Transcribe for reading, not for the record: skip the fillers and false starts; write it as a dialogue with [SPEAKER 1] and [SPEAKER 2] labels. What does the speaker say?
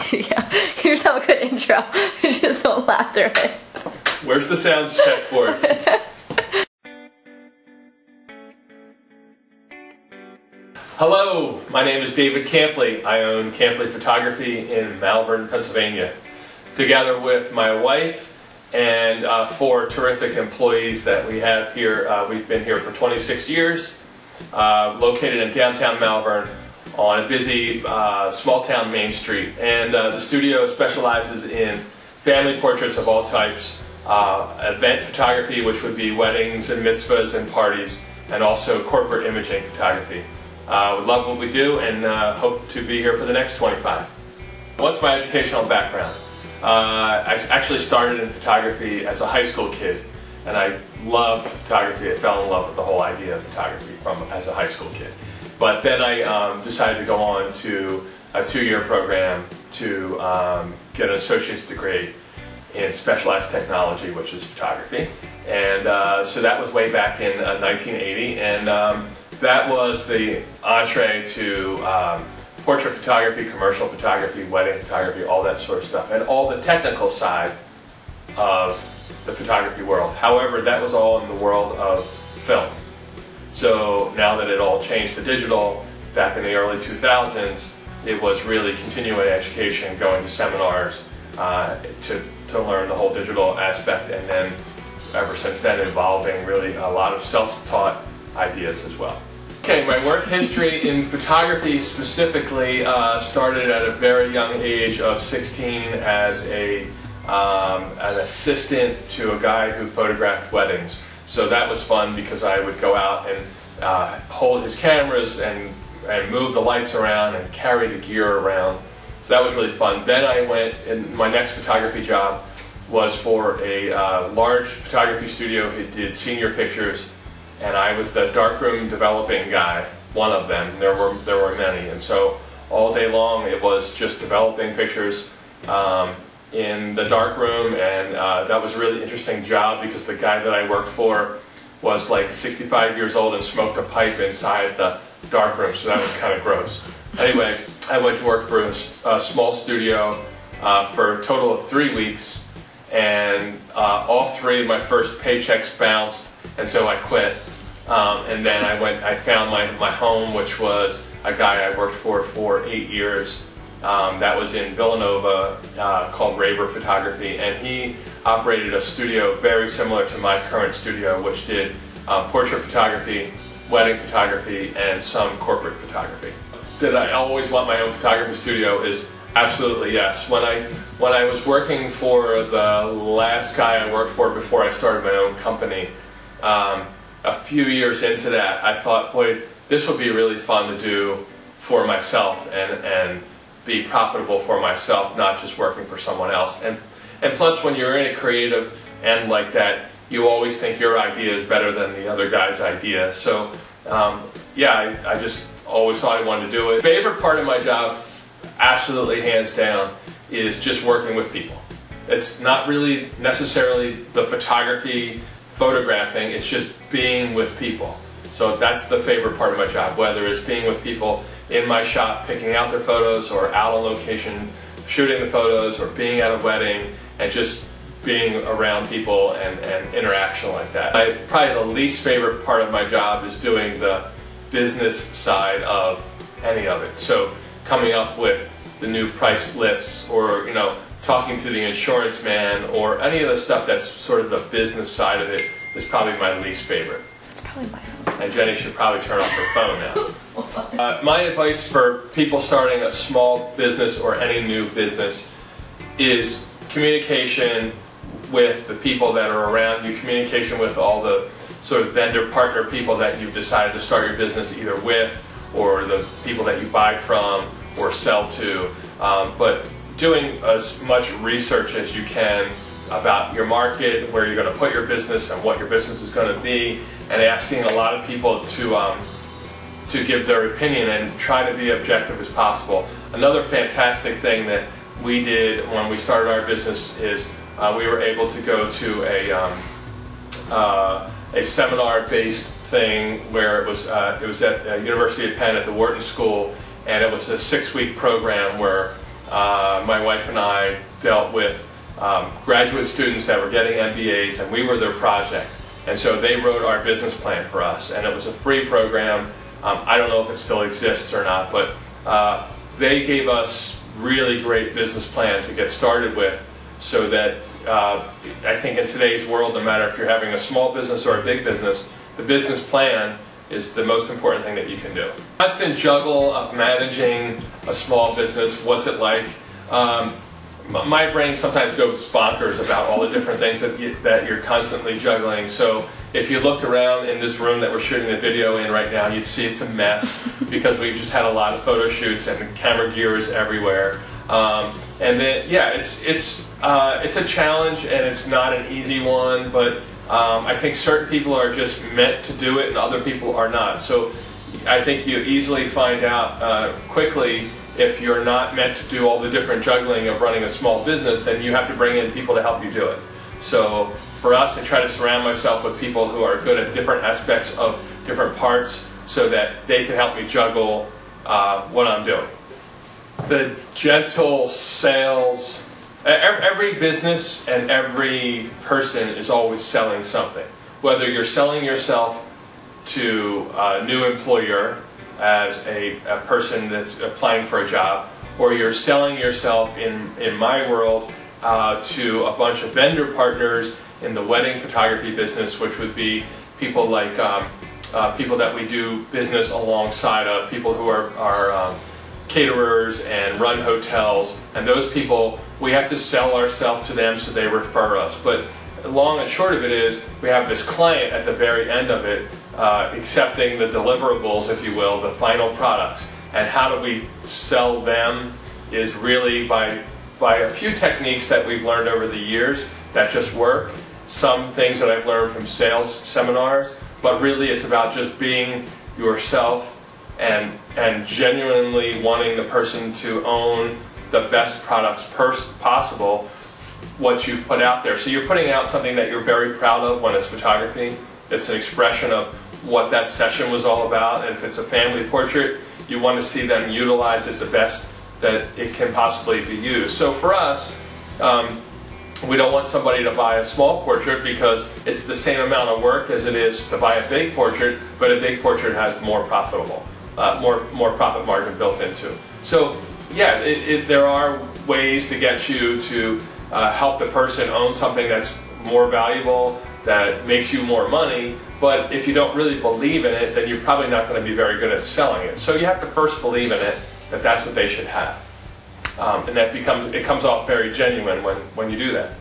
[SPEAKER 1] studio. Give yourself a good intro. Just don't laugh through it.
[SPEAKER 2] Where's the sound check board? Hello, my name is David Campli. I own Campli Photography in Malvern, Pennsylvania. Together with my wife and 4 terrific employees that we have here. We've been here for 26 years, located in downtown Malvern on a busy small town Main Street. And the studio specializes in family portraits of all types, event photography, which would be weddings and mitzvahs and parties, and also corporate imaging photography. We love what we do and hope to be here for the next 25. What's my educational background? I actually started in photography as a high school kid, and I loved photography. I fell in love with the whole idea of photography as a high school kid. But then I decided to go on to a 2-year program to get an associate's degree in specialized technology, which is photography. And so that was way back in 1980, and that was the entree to portrait photography, commercial photography, wedding photography, all that sort of stuff, and all the technical side of the photography world. However, that was all in the world of film. So now that it all changed to digital, back in the early 2000s, it was really continuing education, going to seminars to learn the whole digital aspect, and then ever since then evolving really a lot of self-taught ideas as well. Okay, my work history in photography specifically started at a very young age of 16 as an assistant to a guy who photographed weddings. So that was fun because I would go out and hold his cameras and move the lights around and carry the gear around. So that was really fun. Then I went, and my next photography job was for a large photography studio who did senior pictures, and I was the darkroom developing guy, one of them. There were many, and so all day long it was just developing pictures in the darkroom, and that was a really interesting job because the guy that I worked for was like 65 years old and smoked a pipe inside the darkroom, so that was kind of gross. Anyway, I went to work for a small studio for a total of 3 weeks, and all 3 of my first paychecks bounced, and so I quit. And then I found my home, which was a guy I worked for 8 years. That was in Villanova, called Raber Photography, and he operated a studio very similar to my current studio, which did portrait photography, wedding photography, and some corporate photography. Did I always want my own photography studio? Is absolutely yes. When I was working for the last guy I worked for before I started my own company, a few years into that, I thought, boy, this would be really fun to do for myself and be profitable for myself, not just working for someone else. And plus, when you're in a creative end like that, you always think your idea is better than the other guy's idea. So yeah, I just always thought I wanted to do it. Favorite part of my job, absolutely hands down, is just working with people. It's not really necessarily the photography, photographing, it's just being with people. So that's the favorite part of my job, whether it's being with people in my shop picking out their photos, or out on location shooting the photos, or being at a wedding and just being around people and interaction like that. Probably the least favorite part of my job is doing the business side of any of it. So coming up with the new price lists, or talking to the insurance man, or any of the stuff that's sort of the business side of it is probably my least favorite.
[SPEAKER 1] It's probably my phone.
[SPEAKER 2] And Jenny should probably turn off her phone now. My advice for people starting a small business or any new business is communication with the people that are around you, communication with all the sort of vendor partner people that you've decided to start your business either with, or the people that you buy from or sell to. But doing as much research as you can about your market, where you're going to put your business and what your business is going to be, and asking a lot of people to give their opinion and try to be objective as possible. Another fantastic thing that we did when we started our business is we were able to go to a seminar-based thing where it was at University of Penn at the Wharton School, and it was a 6-week program where my wife and I dealt with graduate students that were getting MBAs, and we were their project. And so they wrote our business plan for us, and it was a free program. I don't know if it still exists or not, but they gave us really great business plan to get started with, so that I think in today's world, no matter if you're having a small business or a big business, the business plan is the most important thing that you can do. Constant juggle of managing a small business, what's it like? My brain sometimes goes bonkers about all the different things that you're constantly juggling. So if you looked around in this room that we're shooting the video in right now, you'd see it's a mess because we've just had a lot of photo shoots and the camera gear is everywhere. And then, yeah, it's a challenge, and it's not an easy one, but I think certain people are just meant to do it and other people are not. So I think you easily find out quickly if you're not meant to do all the different juggling of running a small business, then you have to bring in people to help you do it. So for us, I try to surround myself with people who are good at different aspects of different parts so that they can help me juggle what I'm doing. The gentle sales, every business and every person is always selling something. Whether you're selling yourself to a new employer as a person that's applying for a job, or you're selling yourself in my world to a bunch of vendor partners in the wedding photography business, which would be people like people that we do business alongside of, people who are caterers and run hotels, and those people, we have to sell ourselves to them so they refer us. But long and short of it is, we have this client at the very end of it accepting the deliverables, if you will, the final products. And how do we sell them is really by a few techniques that we've learned over the years that just work. Some things that I've learned from sales seminars, but really it's about just being yourself and genuinely wanting the person to own the best products possible, what you've put out there. So you're putting out something that you're very proud of when it's photography. It's an expression of what that session was all about, and if it's a family portrait, you want to see them utilize it the best that it can possibly be used. So for us, we don't want somebody to buy a small portrait because it's the same amount of work as it is to buy a big portrait, but a big portrait has more profitable, more profit margin built into. So yeah, there are ways to get you to help the person own something that's more valuable, that makes you more money, but if you don't really believe in it, then you're probably not going to be very good at selling it. So you have to first believe in it, that that's what they should have. And it comes off very genuine when you do that.